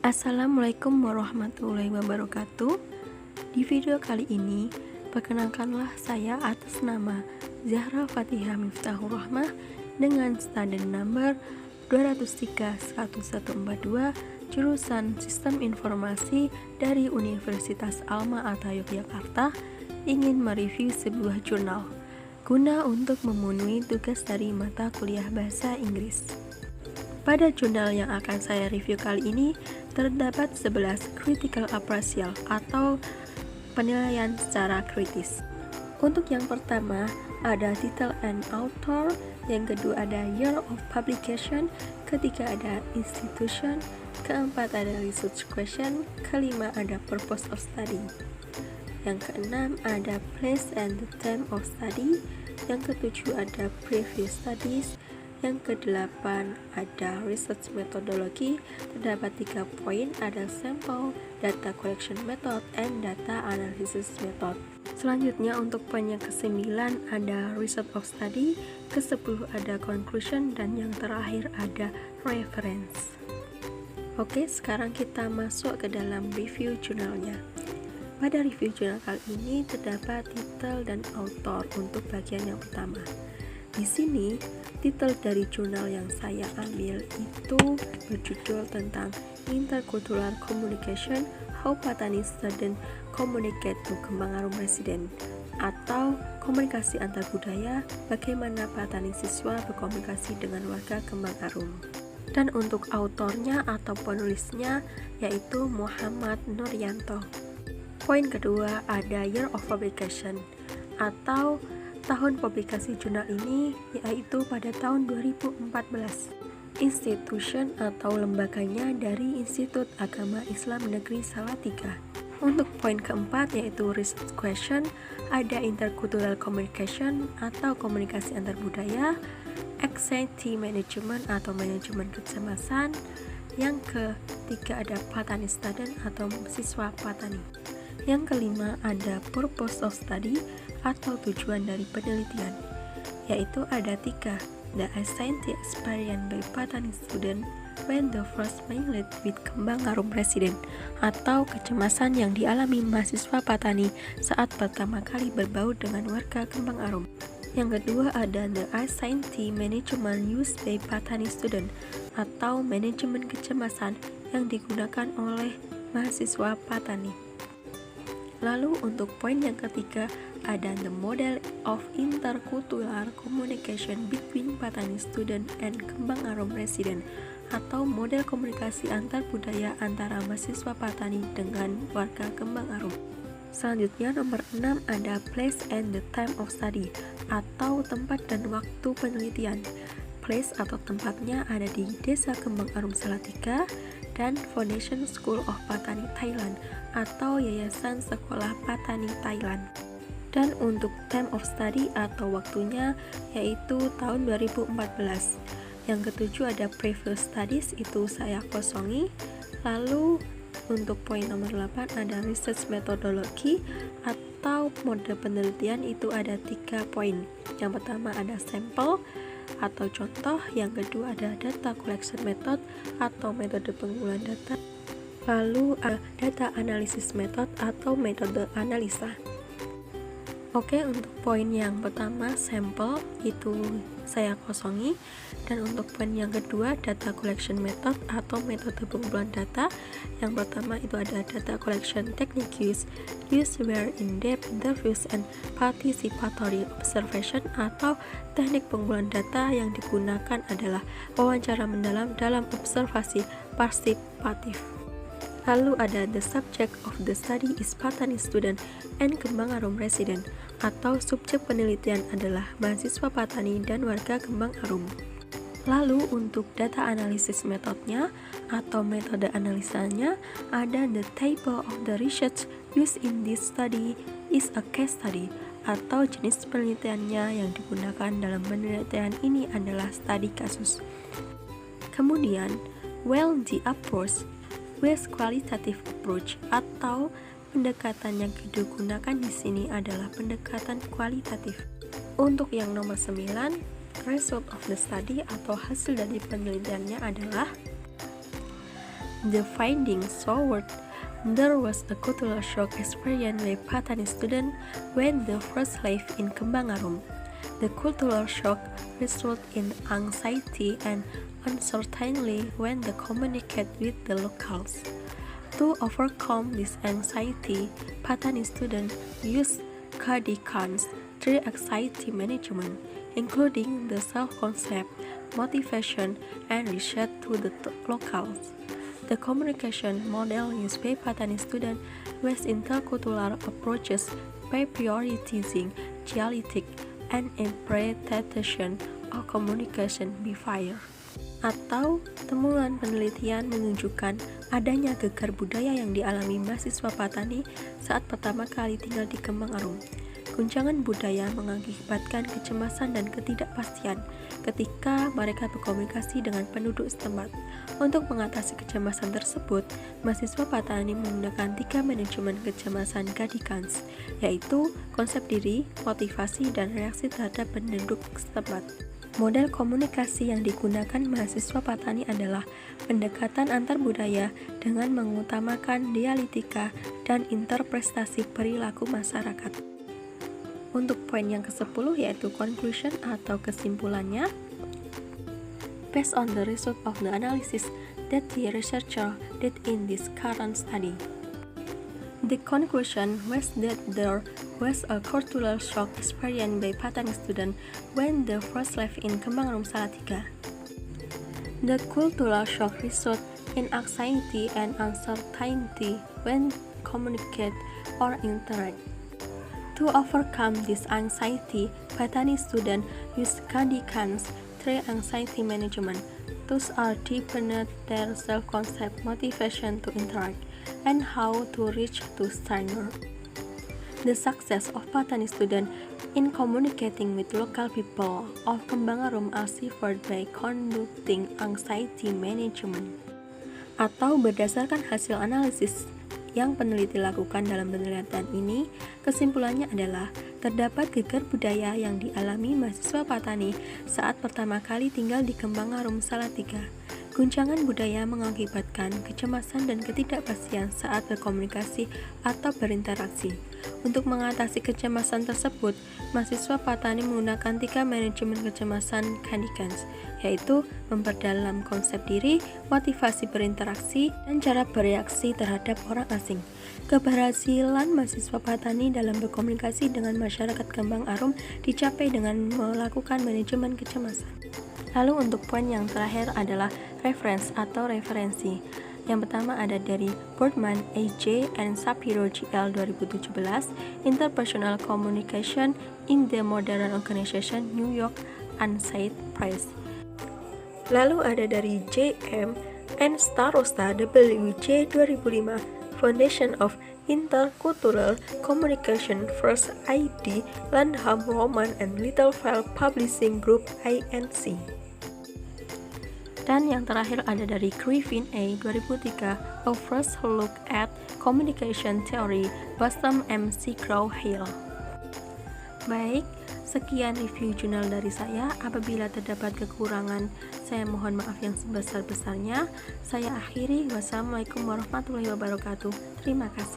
Assalamualaikum warahmatullahi wabarakatuh. Di video kali ini, perkenalkanlah saya atas nama Zahra Fatihah Miftahur Rahmah dengan student number 203-1142 jurusan Sistem Informasi dari Universitas Alma-Ata Yogyakarta, ingin mereview sebuah jurnal guna untuk memenuhi tugas dari mata kuliah Bahasa Inggris. Pada jurnal yang akan saya review kali ini, terdapat 11 critical appraisal atau penilaian secara kritis. Untuk yang pertama, ada title and author, yang kedua ada year of publication, ketiga ada institution, keempat ada research question, kelima ada purpose of study. Yang keenam ada place and the time of study, yang ketujuh ada previous studies, yang kedelapan ada research methodology, terdapat 3 poin, ada sample, data collection method, and data analysis method. Selanjutnya untuk poin yang ke-9 ada result of study, ke-10 ada conclusion, dan yang terakhir ada reference. Oke, sekarang kita masuk ke dalam review jurnalnya. Pada review jurnal kali ini terdapat title dan author untuk bagian yang pertama. Di sini, titel dari jurnal yang saya ambil itu berjudul tentang Intercultural Communication, How Patani Student Communicate to Kembang Arum Resident, atau komunikasi antar budaya, bagaimana Patani siswa berkomunikasi dengan warga Kembang Arum. Dan untuk autornya atau penulisnya yaitu Muhammad Nuryanto. Poin kedua ada year of publication atau tahun publikasi jurnal ini yaitu pada tahun 2014. Institution atau lembaganya dari Institut Agama Islam Negeri Salatiga. Untuk poin keempat yaitu research question, ada intercultural communication atau komunikasi antar budaya, anxiety management atau manajemen kecemasan. Yang ketiga ada Patani student atau siswa Patani. Yang kelima ada purpose of study atau tujuan dari penelitian, yaitu ada 3, the anxiety experienced by Patani student when the first mingled with Kembang Arum resident, atau kecemasan yang dialami mahasiswa Patani saat pertama kali berbaur dengan warga Kembang Arum. Yang kedua ada the anxiety management used by Patani student atau manajemen kecemasan yang digunakan oleh mahasiswa Patani. Lalu untuk poin yang ketiga ada the model of intercultural communication between Patani student and Kembang Arum resident atau model komunikasi antar budaya antara mahasiswa Patani dengan warga Kembang Arum. Selanjutnya nomor 6 ada place and the time of study atau tempat dan waktu penelitian. Place atau tempatnya ada di Desa Kembang Arum Salatiga dan Foundation School of Patani Thailand atau Yayasan Sekolah Patani Thailand. Dan untuk time of study atau waktunya yaitu tahun 2014. Yang ketujuh ada previous studies, itu saya kosongi. Lalu untuk poin nomor 8 ada research methodology atau mode penelitian, itu ada 3 poin. Yang pertama ada sample atau contoh, yang kedua ada data collection method atau metode pengumpulan data, lalu ada data analysis method atau metode analisa. Oke, untuk poin yang pertama sampel itu saya kosongi, dan untuk poin yang kedua data collection method atau metode pengumpulan data, yang pertama itu ada data collection techniques used were in-depth interviews and participatory observation atau teknik pengumpulan data yang digunakan adalah wawancara mendalam dalam observasi partisipatif. Lalu ada the subject of the study is Patani student and Kembang Arum resident atau subjek penelitian adalah mahasiswa Patani dan warga Kembang Arum. Lalu untuk data analysis metodnya atau metode analisanya ada the table of the research used in this study is a case study atau jenis penelitiannya yang digunakan dalam penelitian ini adalah studi kasus. Kemudian the approach with qualitative approach atau pendekatan yang digunakan di sini adalah pendekatan kualitatif. Untuk yang nomor 9, result of the study atau hasil dari penelitiannya adalah The findings showed there was a cultural shock experienced by Patani students when they first lived in Kembangarum. The cultural shock resulted in anxiety and uncertainty when they communicate with the locals. To overcome this anxiety, Patani students use Kadikans 3 anxiety management, including the self-concept, motivation, and research to the locals. The communication model used by Patani students was intercultural approaches by prioritizing dialectic and interpretation of communication behavior. Atau temuan penelitian menunjukkan adanya gegar budaya yang dialami mahasiswa Patani saat pertama kali tinggal di Kembangarum. Guncangan budaya mengakibatkan kecemasan dan ketidakpastian ketika mereka berkomunikasi dengan penduduk setempat. Untuk mengatasi kecemasan tersebut, mahasiswa Patani menggunakan 3 manajemen kecemasan Kadikans, yaitu konsep diri, motivasi, dan reaksi terhadap penduduk setempat. Model komunikasi yang digunakan mahasiswa Patani adalah pendekatan antar budaya dengan mengutamakan dialektika dan interpretasi perilaku masyarakat. Untuk poin yang ke-10 yaitu conclusion atau kesimpulannya. Based on the result of the analysis that the researcher did in this current study, the conclusion was that there was a cultural shock experienced by Patani students when they first lived in Kembangarum Salatiga. The cultural shock resulted in anxiety and uncertainty when communicate or interact. To overcome this anxiety, Patani students use Kadikans 3 anxiety management. Those are deepened their self-concept, motivation to interact, and how to reach to standard. The success of Patani students in communicating with local people of Kembangarum are achieved by conducting anxiety management. Atau berdasarkan hasil analisis yang peneliti lakukan dalam penelitian ini, kesimpulannya adalah terdapat gegar budaya yang dialami mahasiswa Patani saat pertama kali tinggal di Kembangarum Salatiga. Guncangan budaya mengakibatkan kecemasan dan ketidakpastian saat berkomunikasi atau berinteraksi. Untuk mengatasi kecemasan tersebut, mahasiswa Patani menggunakan 3 manajemen kecemasan Kadikans, yaitu memperdalam konsep diri, motivasi berinteraksi, dan cara bereaksi terhadap orang asing. Keberhasilan mahasiswa Patani dalam berkomunikasi dengan masyarakat Kembangarum dicapai dengan melakukan manajemen kecemasan. Lalu untuk poin yang terakhir adalah reference atau referensi. Yang pertama ada dari Boardman, A.J. and Shapiro G.L. 2017, Interpersonal Communication in the Modern Organization, New York, Unsigned Press. Lalu ada dari J.M. and Starosta W.J. 2005, Foundation of Intercultural Communication, First ID, Landham Roman and Littlefeld Publishing Group, INC. Dan yang terakhir ada dari Griffin A. 2003, A First Look at Communication Theory, Boston M.C. Crow-Hill. Baik, sekian review jurnal dari saya. Apabila terdapat kekurangan, saya mohon maaf yang sebesar-besarnya. Saya akhiri. Wassalamualaikum warahmatullahi wabarakatuh. Terima kasih.